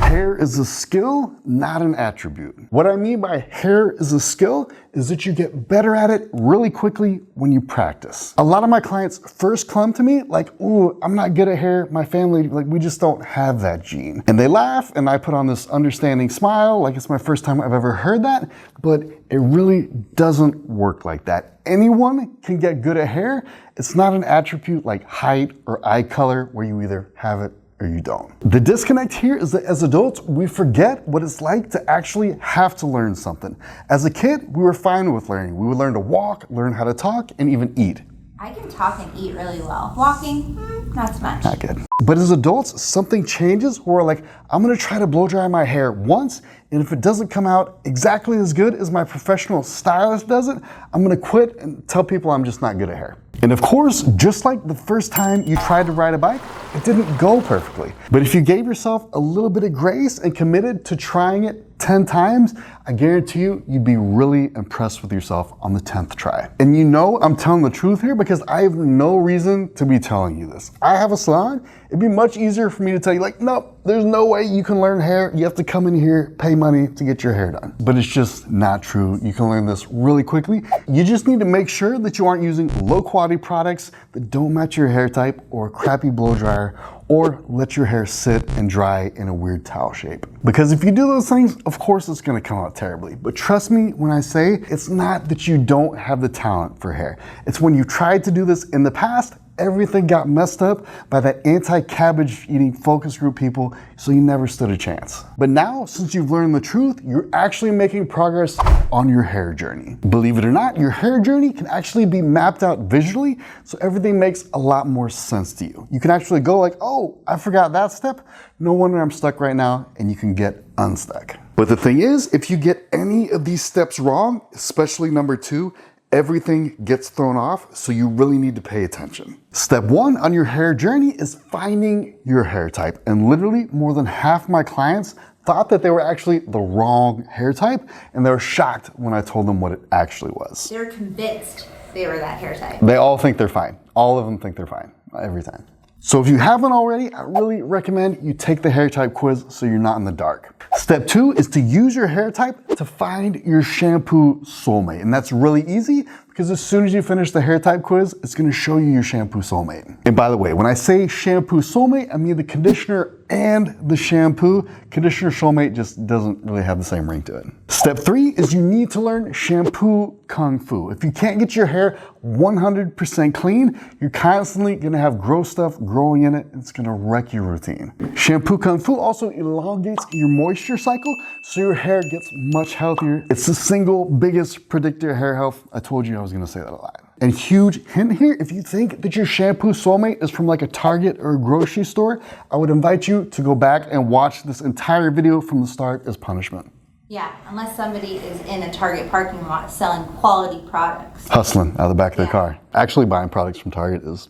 Hair is a skill, not an attribute. What I mean by hair is a skill is that you get better at it really quickly when you practice. A lot of my clients first come to me like, ooh, I'm not good at hair. My family, like, we just don't have that gene. And they laugh and I put on this understanding smile like it's my first time I've ever heard that, but it really doesn't work like that. Anyone can get good at hair. It's not an attribute like height or eye color where you either have it or you don't. The disconnect here is that as adults, we forget what it's like to actually have to learn something. As a kid, we were fine with learning. We would learn to walk, learn how to talk, and even eat. I can talk and eat really well. Walking, not so much. Not good. But as adults, something changes where we're like, I'm gonna try to blow dry my hair once, and if it doesn't come out exactly as good as my professional stylist does it, I'm gonna quit and tell people I'm just not good at hair. And of course, just like the first time you tried to ride a bike, it didn't go perfectly. But if you gave yourself a little bit of grace and committed to trying it 10 times, I guarantee you, you'd be really impressed with yourself on the 10th try. And you know I'm telling the truth here because I have no reason to be telling you this. I have a salon. It'd be much easier for me to tell you like, nope, there's no way you can learn hair. You have to come in here, pay money to get your hair done. But it's just not true. You can learn this really quickly. You just need to make sure that you aren't using low quality products that don't match your hair type, or a crappy blow dryer, or let your hair sit and dry in a weird towel shape. Because if you do those things, of course it's gonna come out terribly. But trust me when I say, it's not that you don't have the talent for hair. It's when you tried to do this in the past, everything got messed up by that anti-cabbage eating focus group people, so you never stood a chance. But now, since you've learned the truth, you're actually making progress on your hair journey. Believe it or not, your hair journey can actually be mapped out visually, so everything makes a lot more sense to you. You can actually go like, oh, I forgot that step. No wonder I'm stuck right now, and you can get unstuck. But the thing is, if you get any of these steps wrong, especially number 2, everything gets thrown off, so you really need to pay attention. Step 1 on your hair journey is finding your hair type. And literally more than half my clients thought that they were actually the wrong hair type, and they were shocked when I told them what it actually was. They're convinced they were that hair type. They all think they're fine. All of them think they're fine, every time. So if you haven't already, I really recommend you take the hair type quiz so you're not in the dark. Step 2 is to use your hair type to find your shampoo soulmate. And that's really easy because as soon as you finish the hair type quiz, it's gonna show you your shampoo soulmate. And by the way, when I say shampoo soulmate, I mean the conditioner and the shampoo. Conditioner soulmate just doesn't really have the same ring to it. Step 3 is you need to learn shampoo kung fu. If you can't get your hair 100% clean, you're constantly gonna have gross stuff growing in it. It's gonna wreck your routine. Shampoo kung fu also elongates your moisture cycle, so your hair gets much healthier. It's the single biggest predictor of hair health. I told you I was gonna say that a lot. And huge hint here, if you think that your shampoo soulmate is from like a Target or a grocery store, I would invite you to go back and watch this entire video from the start as punishment. Yeah, unless somebody is in a Target parking lot selling quality products. Hustling out of the back of their car. Actually buying products from Target is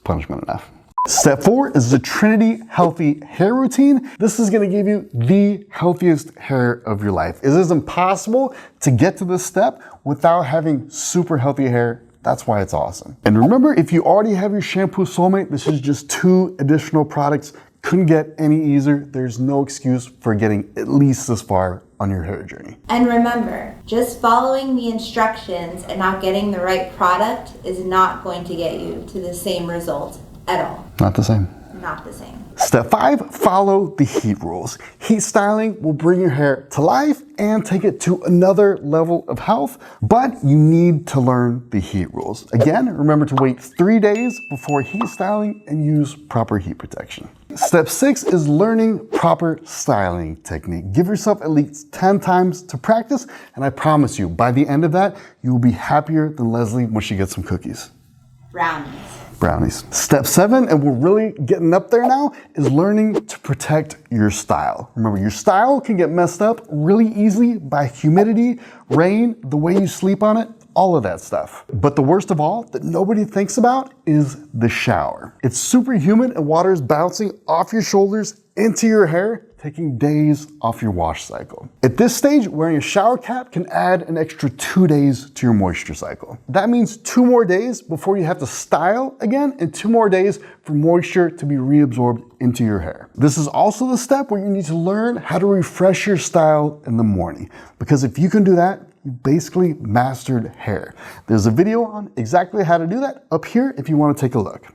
punishment enough. Step 4 is the Trinity Healthy Hair Routine. This is gonna give you the healthiest hair of your life. It is impossible to get to this step without having super healthy hair. That's why it's awesome. And remember, if you already have your shampoo soulmate, this is just 2 additional products. Couldn't get any easier. There's no excuse for getting at least this far on your hair journey. And remember, just following the instructions and not getting the right product is not going to get you to the same result at all. Not the same. Not the same. Step 5, follow the heat rules. Heat styling will bring your hair to life and take it to another level of health, but you need to learn the heat rules. Again, remember to wait 3 days before heat styling and use proper heat protection. Step 6 is learning proper styling technique. Give yourself at least 10 times to practice, and I promise you, by the end of that, you will be happier than Leslie when she gets some cookies. Brownies. Step 7, and we're really getting up there now, is learning to protect your style. Remember, your style can get messed up really easily by humidity, rain, the way you sleep on it, all of that stuff. But the worst of all that nobody thinks about is the shower. It's super humid and water is bouncing off your shoulders into your hair, taking days off your wash cycle. At this stage, wearing a shower cap can add an extra 2 days to your moisture cycle. That means 2 more days before you have to style again, and 2 more days for moisture to be reabsorbed into your hair. This is also the step where you need to learn how to refresh your style in the morning, because if you can do that, you basically mastered hair. There's a video on exactly how to do that up here if you want to take a look.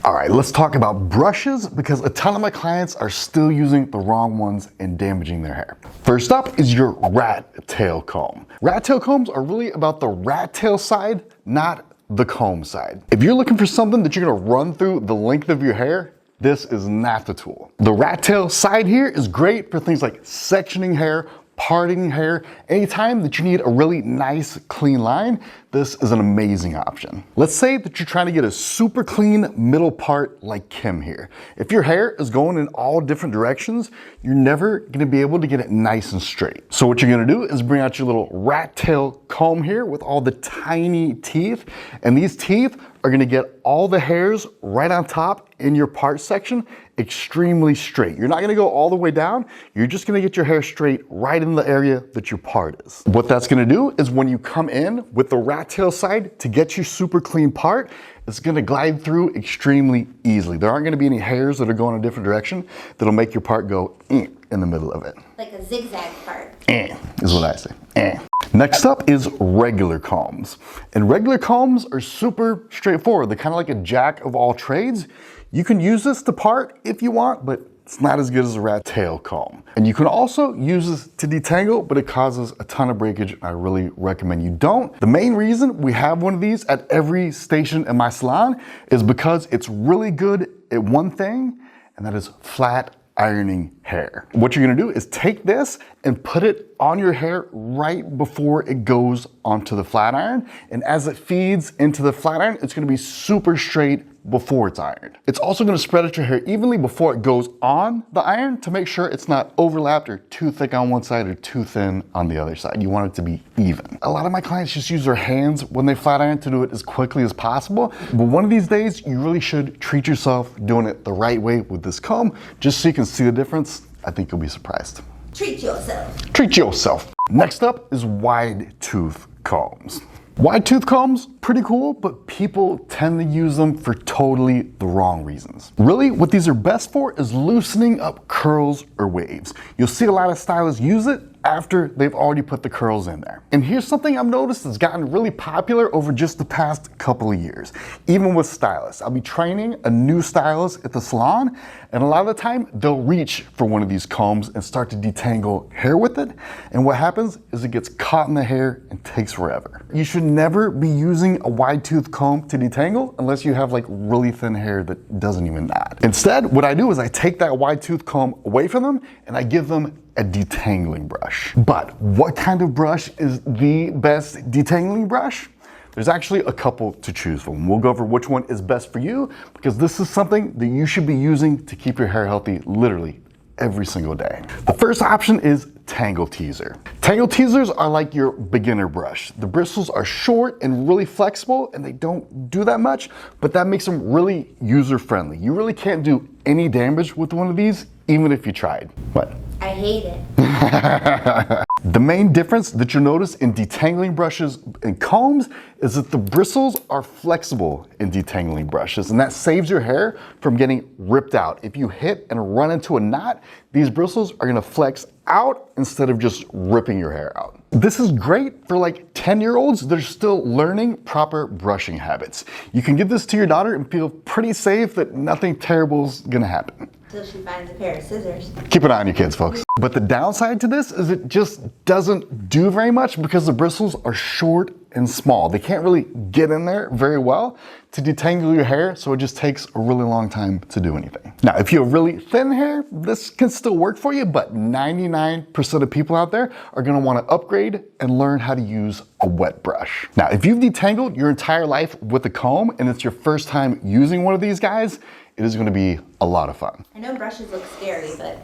All right, let's talk about brushes, because a ton of my clients are still using the wrong ones and damaging their hair. First up is your rat tail comb. Rat tail combs are really about the rat tail side, not the comb side. If you're looking for something that you're gonna run through the length of your hair, this is not the tool. The rat tail side here is great for things like sectioning hair, parting hair. Anytime that you need a really nice clean line, this is an amazing option. Let's say that you're trying to get a super clean middle part like Kim here. If your hair is going in all different directions, you're never gonna be able to get it nice and straight. So what you're gonna do is bring out your little rat tail comb here with all the tiny teeth, and these teeth are gonna get all the hairs right on top in your part section extremely straight. You're not gonna go all the way down. You're just gonna get your hair straight right in the area that your part is. What that's gonna do is when you come in with the rat tail side to get your super clean part, it's gonna glide through extremely easily. There aren't gonna be any hairs that are going a different direction that'll make your part go in the middle of it. Like a zigzag part. Is what I say. Next up is regular combs. And regular combs are super straightforward. They're kind of like a jack of all trades. You can use this to part if you want, but it's not as good as a rat tail comb. And you can also use this to detangle, but it causes a ton of breakage. I really recommend you don't. The main reason we have one of these at every station in my salon is because it's really good at one thing, and that is flat ironing hair. What you're gonna do is take this and put it on your hair right before it goes onto the flat iron. And as it feeds into the flat iron, it's gonna be super straight before it's ironed. It's also gonna spread out your hair evenly before it goes on the iron to make sure it's not overlapped or too thick on one side or too thin on the other side. You want it to be even. A lot of my clients just use their hands when they flat iron to do it as quickly as possible. But one of these days, you really should treat yourself doing it the right way with this comb, just so you can see the difference. I think you'll be surprised. Treat yourself. Treat yourself. Next up is wide tooth combs. Wide tooth combs, pretty cool, but people tend to use them for totally the wrong reasons. Really, what these are best for is loosening up curls or waves. You'll see a lot of stylists use it after they've already put the curls in there. And here's something I've noticed that's gotten really popular over just the past couple of years, even with stylists. I'll be training a new stylist at the salon, and a lot of the time they'll reach for one of these combs and start to detangle hair with it. And what happens is it gets caught in the hair and takes forever. You should never be using a wide tooth comb to detangle unless you have like really thin hair that doesn't even knot. Instead, what I do is I take that wide tooth comb away from them and I give them a detangling brush. But what kind of brush is the best detangling brush? There's actually a couple to choose from. We'll go over which one is best for you because this is something that you should be using to keep your hair healthy literally every single day. The first option is Tangle Teaser. Tangle Teasers are like your beginner brush. The bristles are short and really flexible and they don't do that much, but that makes them really user-friendly. You really can't do any damage with one of these, even if you tried. What? I hate it. The main difference that you'll notice in detangling brushes and combs is that the bristles are flexible in detangling brushes, and that saves your hair from getting ripped out. If you hit and run into a knot, these bristles are gonna flex out instead of just ripping your hair out. This is great for like 10-year-olds that are still learning proper brushing habits. You can give this to your daughter and feel pretty safe that nothing terrible is gonna happen. Until she finds a pair of scissors. Keep an eye on your kids, folks. But the downside to this is it just doesn't do very much because the bristles are short and small. They can't really get in there very well to detangle your hair, so it just takes a really long time to do anything. Now, if you have really thin hair, this can still work for you, but 99% of people out there are gonna wanna upgrade and learn how to use a wet brush. Now, if you've detangled your entire life with a comb and it's your first time using one of these guys, it is gonna be a lot of fun. I know brushes look scary, but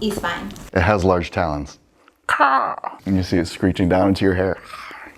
he's fine. It has large talons. And you see it screeching down into your hair.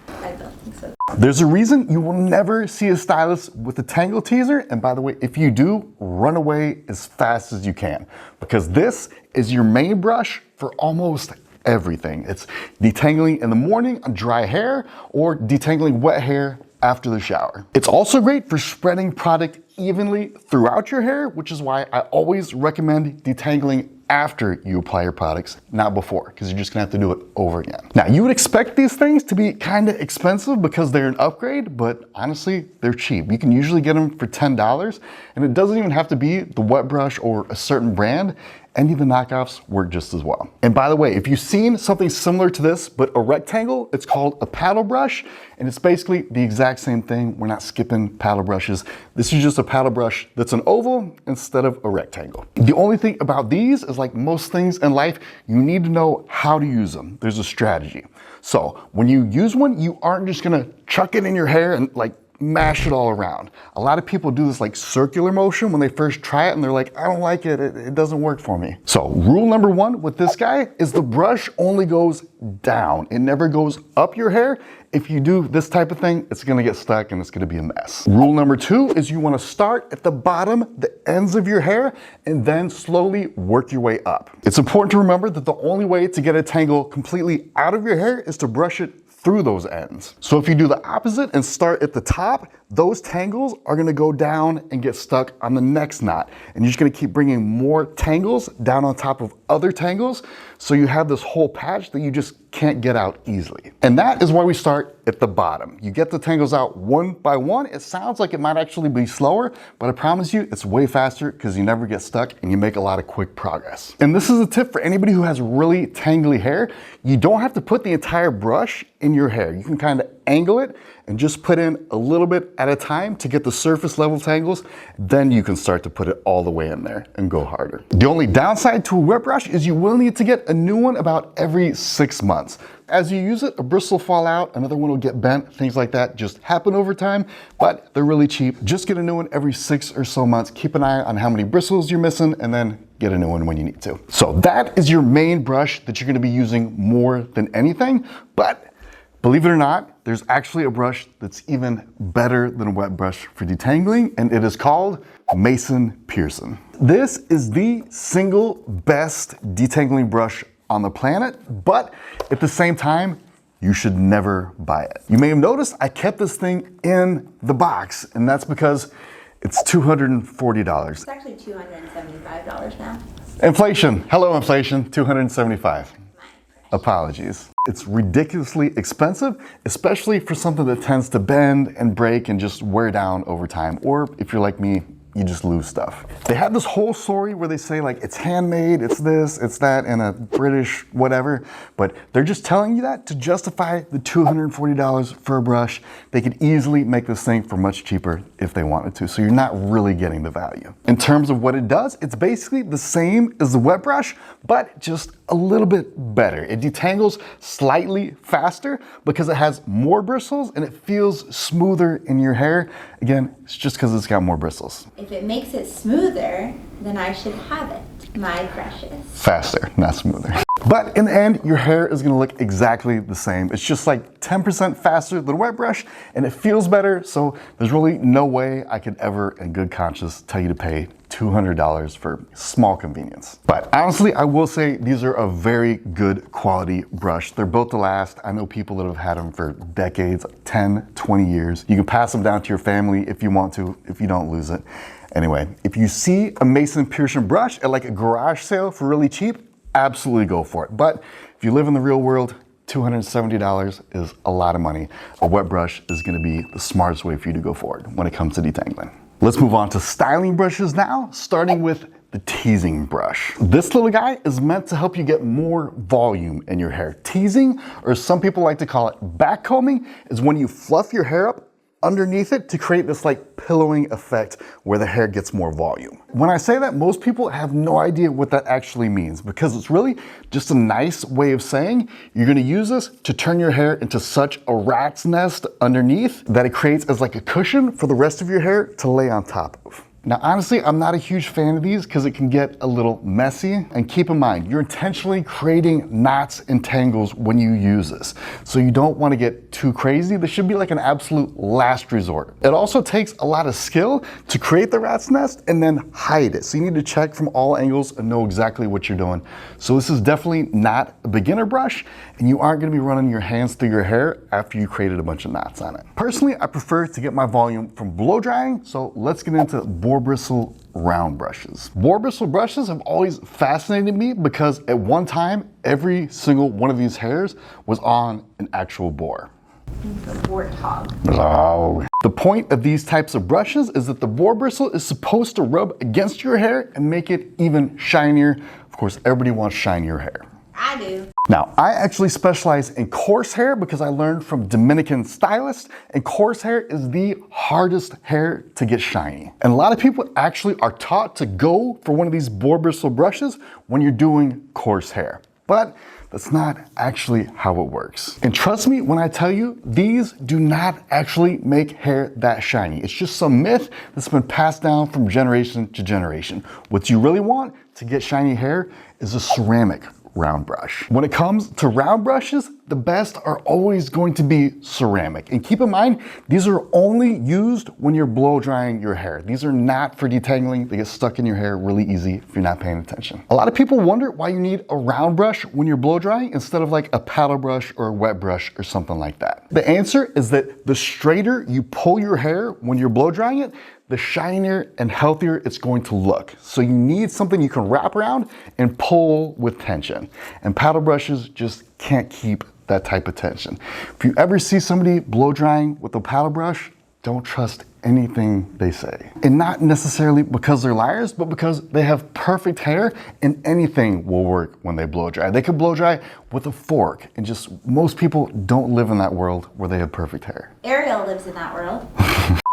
I don't think so. There's a reason you will never see a stylist with a Tangle Teaser, and by the way, if you do, run away as fast as you can, because this is your main brush for almost everything. It's detangling in the morning on dry hair or detangling wet hair after the shower. It's also great for spreading product evenly throughout your hair, which is why I always recommend detangling after you apply your products, not before, because you're just gonna have to do it over again. Now, you would expect these things to be kind of expensive because they're an upgrade, but honestly, they're cheap. You can usually get them for $10, and it doesn't even have to be the wet brush or a certain brand. Any of the knockoffs work just as well. And by the way, if you've seen something similar to this, but a rectangle, it's called a paddle brush, and it's basically the exact same thing. We're not skipping paddle brushes. This is just a paddle brush that's an oval instead of a rectangle. The only thing about these is, like most things in life, you need to know how to use them. There's a strategy. So when you use one, you aren't just gonna chuck it in your hair and like mash it all around. A lot of people do this like circular motion when they first try it and they're like, I don't like it, it doesn't work for me. So rule number one with this guy is the brush only goes down. It never goes up your hair. If you do this type of thing, it's gonna get stuck and it's gonna be a mess. Rule number two is you wanna start at the bottom, the ends of your hair, and then slowly work your way up. It's important to remember that the only way to get a tangle completely out of your hair is to brush it through those ends. So if you do the opposite and start at the top, those tangles are gonna go down and get stuck on the next knot. And you're just gonna keep bringing more tangles down on top of other tangles, so you have this whole patch that you just can't get out easily. And that is why we start at the bottom. You get the tangles out one by one. It sounds like it might actually be slower, but I promise you it's way faster because you never get stuck and you make a lot of quick progress. And this is a tip for anybody who has really tangly hair. You don't have to put the entire brush in your hair. You can kind of angle it and just put in a little bit at a time to get the surface level tangles. Then you can start to put it all the way in there and go harder. The only downside to a wet brush is you will need to get a new one about every 6 months. As you use it, a bristle will fall out, another one will get bent, things like that just happen over time, but they're really cheap. Just get a new one every 6 or so months. Keep an eye on how many bristles you're missing and then get a new one when you need to. So that is your main brush that you're gonna be using more than anything, but believe it or not, there's actually a brush that's even better than a wet brush for detangling, and it is called Mason Pearson. This is the single best detangling brush on the planet, but at the same time, you should never buy it. You may have noticed I kept this thing in the box, and that's because it's $240. It's actually $275 now. Inflation, hello inflation, $275. Apologies. It's ridiculously expensive, especially for something that tends to bend and break and just wear down over time. Or if you're like me, you just lose stuff. They have this whole story where they say like it's handmade, it's this, it's that, and a British whatever, but they're just telling you that to justify the $240 for a brush. They could easily make this thing for much cheaper if they wanted to, so you're not really getting the value. In terms of what it does, it's basically the same as the wet brush, but just a little bit better. It detangles slightly faster because it has more bristles and it feels smoother in your hair. Again, it's just because it's got more bristles. If it makes it smoother, then I should have it, my precious. Faster, not smoother. But in the end, your hair is gonna look exactly the same. It's just like 10% faster than a wet brush and it feels better, so there's really no way I could ever, in good conscience, tell you to pay $200 for small convenience. But honestly, I will say these are a very good quality brush. They're built to last. I know people that have had them for decades, 10, 20 years. You can pass them down to your family if you want to, if you don't lose it. Anyway, if you see a Mason Pearson brush at like a garage sale for really cheap, absolutely go for it. But if you live in the real world, $270 is a lot of money. A wet brush is gonna be the smartest way for you to go forward when it comes to detangling. Let's move on to styling brushes now, starting with the teasing brush. This little guy is meant to help you get more volume in your hair. Teasing, or some people like to call it backcombing, is when you fluff your hair up underneath it to create this like pillowing effect where the hair gets more volume. When I say that, most people have no idea what that actually means because it's really just a nice way of saying you're gonna use this to turn your hair into such a rat's nest underneath that it creates as like a cushion for the rest of your hair to lay on top of. Now, honestly, I'm not a huge fan of these because it can get a little messy. And keep in mind, you're intentionally creating knots and tangles when you use this. So you don't want to get too crazy. This should be like an absolute last resort. It also takes a lot of skill to create the rat's nest and then hide it. So you need to check from all angles and know exactly what you're doing. So this is definitely not a beginner brush, and you aren't going to be running your hands through your hair after you created a bunch of knots on it. Personally, I prefer to get my volume from blow drying. So let's get into boar bristle round brushes. Boar bristle brushes have always fascinated me because at one time, every single one of these hairs was on an actual boar. The warthog. Oh. The point of these types of brushes is that the boar bristle is supposed to rub against your hair and make it even shinier. Of course, everybody wants shinier hair. I do. Now, I actually specialize in coarse hair because I learned from Dominican Stylist, and coarse hair is the hardest hair to get shiny. And a lot of people actually are taught to go for one of these boar bristle brushes when you're doing coarse hair. But that's not actually how it works. And trust me when I tell you, these do not actually make hair that shiny. It's just some myth that's been passed down from generation to generation. What you really want to get shiny hair is a ceramic round brush. When it comes to round brushes, the best are always going to be ceramic. And keep in mind, these are only used when you're blow drying your hair. These are not for detangling. They get stuck in your hair really easy if you're not paying attention. A lot of people wonder why you need a round brush when you're blow drying instead of like a paddle brush or a wet brush or something like that. The answer is that the straighter you pull your hair when you're blow drying it, the shinier and healthier it's going to look. So you need something you can wrap around and pull with tension. And paddle brushes just can't keep that type of tension. If you ever see somebody blow drying with a paddle brush, don't trust anything they say. And not necessarily because they're liars, but because they have perfect hair and anything will work when they blow dry. They could blow dry with a fork, and just most people don't live in that world where they have perfect hair. Ariel lives in that world.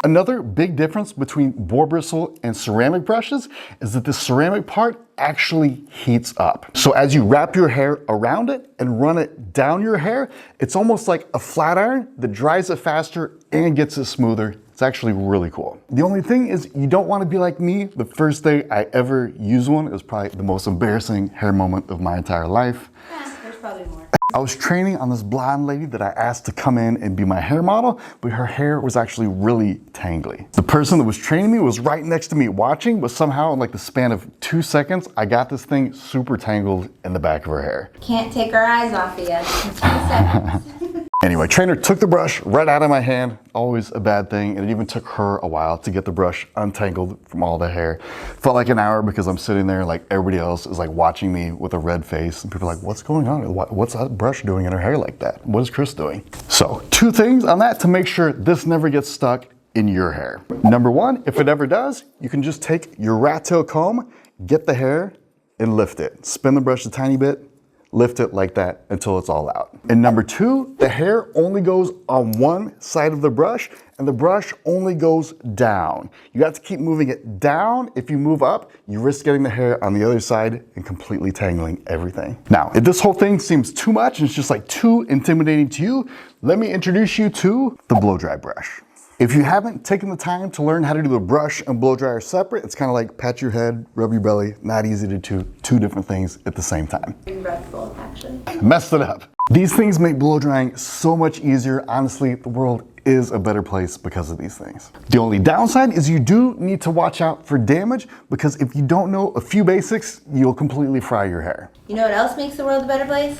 Another big difference between boar bristle and ceramic brushes is that the ceramic part actually heats up. So as you wrap your hair around it and run it down your hair, it's almost like a flat iron that dries it faster and gets it smoother. It's actually really cool. The only thing is you don't want to be like me. The first day I ever used one, it was probably the most embarrassing hair moment of my entire life. Yeah, there's probably more. I was training on this blonde lady that I asked to come in and be my hair model, but her hair was actually really tangly. The person that was training me was right next to me watching, but somehow in like the span of 2 seconds, I got this thing super tangled in the back of her hair. Can't take our eyes off of you in 2 seconds. Anyway, trainer took the brush right out of my hand, always a bad thing, and it even took her a while to get the brush untangled from all the hair. Felt like an hour because I'm sitting there like everybody else is like watching me with a red face, and people are like, what's going on? What's that brush doing in her hair like that? What is Chris doing? So 2 things on that to make sure this never gets stuck in your hair. Number 1, if it ever does, you can just take your rat tail comb, get the hair, and lift it. Spin the brush a tiny bit, lift it like that until it's all out. And number 2, the hair only goes on one side of the brush and the brush only goes down. You have to keep moving it down. If you move up, you risk getting the hair on the other side and completely tangling everything. Now, if this whole thing seems too much and it's just like too intimidating to you, let me introduce you to the blow dry brush. If you haven't taken the time to learn how to do the brush and blow dryer separate, it's kind of like pat your head, rub your belly, not easy to do 2 different things at the same time. We rubbed both, actually. Messed it up. These things make blow drying so much easier. Honestly, the world is a better place because of these things. The only downside is you do need to watch out for damage, because if you don't know a few basics, you'll completely fry your hair. You know what else makes the world a better place?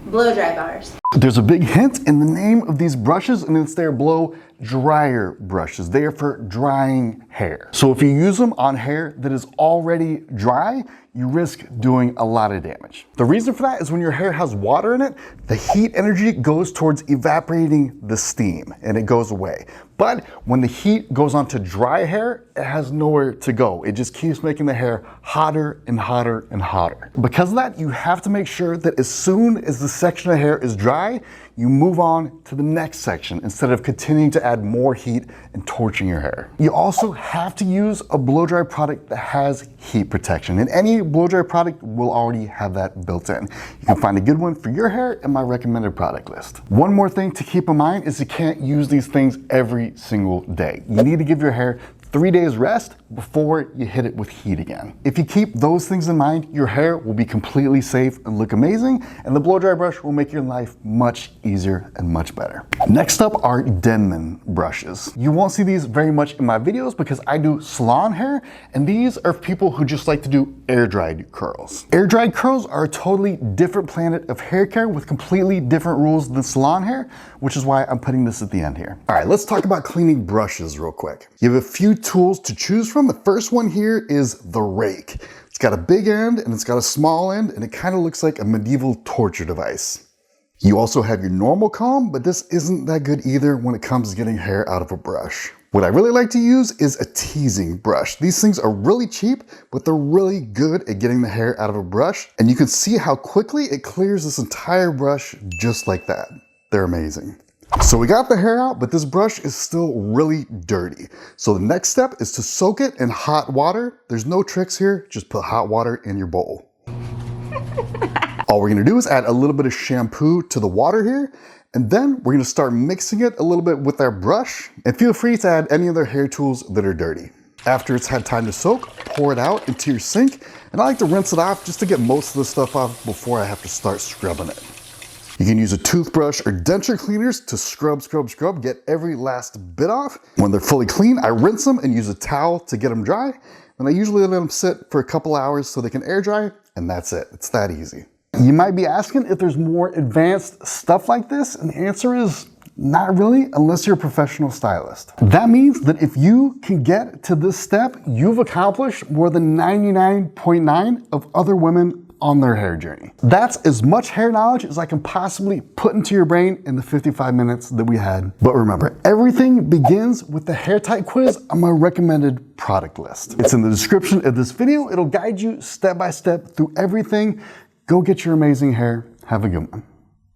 Blow dry bars. There's a big hint in the name of these brushes, and it's their blow dryer brushes. They are for drying hair. So if you use them on hair that is already dry, you risk doing a lot of damage. The reason for that is when your hair has water in it, the heat energy goes towards evaporating the steam and it goes away. But when the heat goes onto dry hair, it has nowhere to go. It just keeps making the hair hotter and hotter and hotter. Because of that, you have to make sure that as soon as the section of hair is dry, you move on to the next section instead of continuing to add more heat and torching your hair. You also have to use a blow dry product that has heat protection, and any blow dry product will already have that built in. You can find a good one for your hair in my recommended product list. One more thing to keep in mind is you can't use these things every single day. You need to give your hair 3 days rest before you hit it with heat again. If you keep those things in mind, your hair will be completely safe and look amazing, and the blow dry brush will make your life much easier and much better. Next up are Denman brushes. You won't see these very much in my videos because I do salon hair, and these are people who just like to do air dried curls. Air dried curls are a totally different planet of hair care with completely different rules than salon hair, which is why I'm putting this at the end here. All right, let's talk about cleaning brushes real quick. You have a few tools to choose from. The first one here is the rake. It's got a big end and it's got a small end, and it kind of looks like a medieval torture device. You also have your normal comb, but this isn't that good either when it comes to getting hair out of a brush. What I really like to use is a teasing brush. These things are really cheap, but they're really good at getting the hair out of a brush, and you can see how quickly it clears this entire brush just like that. They're amazing. So we got the hair out, but this brush is still really dirty. So the next step is to soak it in hot water. There's no tricks here, just put hot water in your bowl. All we're gonna do is add a little bit of shampoo to the water here, and then we're gonna start mixing it a little bit with our brush, and feel free to add any other hair tools that are dirty. After it's had time to soak, pour it out into your sink, and I like to rinse it off just to get most of the stuff off before I have to start scrubbing it. You can use a toothbrush or denture cleaners to scrub, get every last bit off. When they're fully clean, I rinse them and use a towel to get them dry. And I usually let them sit for a couple hours so they can air dry, and that's it. It's that easy. You might be asking if there's more advanced stuff like this, and the answer is not really, unless you're a professional stylist. That means that if you can get to this step, you've accomplished more than 99.9% of other women on their hair journey. That's as much hair knowledge as I can possibly put into your brain in the 55 minutes that we had. But remember, everything begins with the hair type quiz on my recommended product list. It's in the description of this video. It'll guide you step by step through everything. Go get your amazing hair. Have a good one.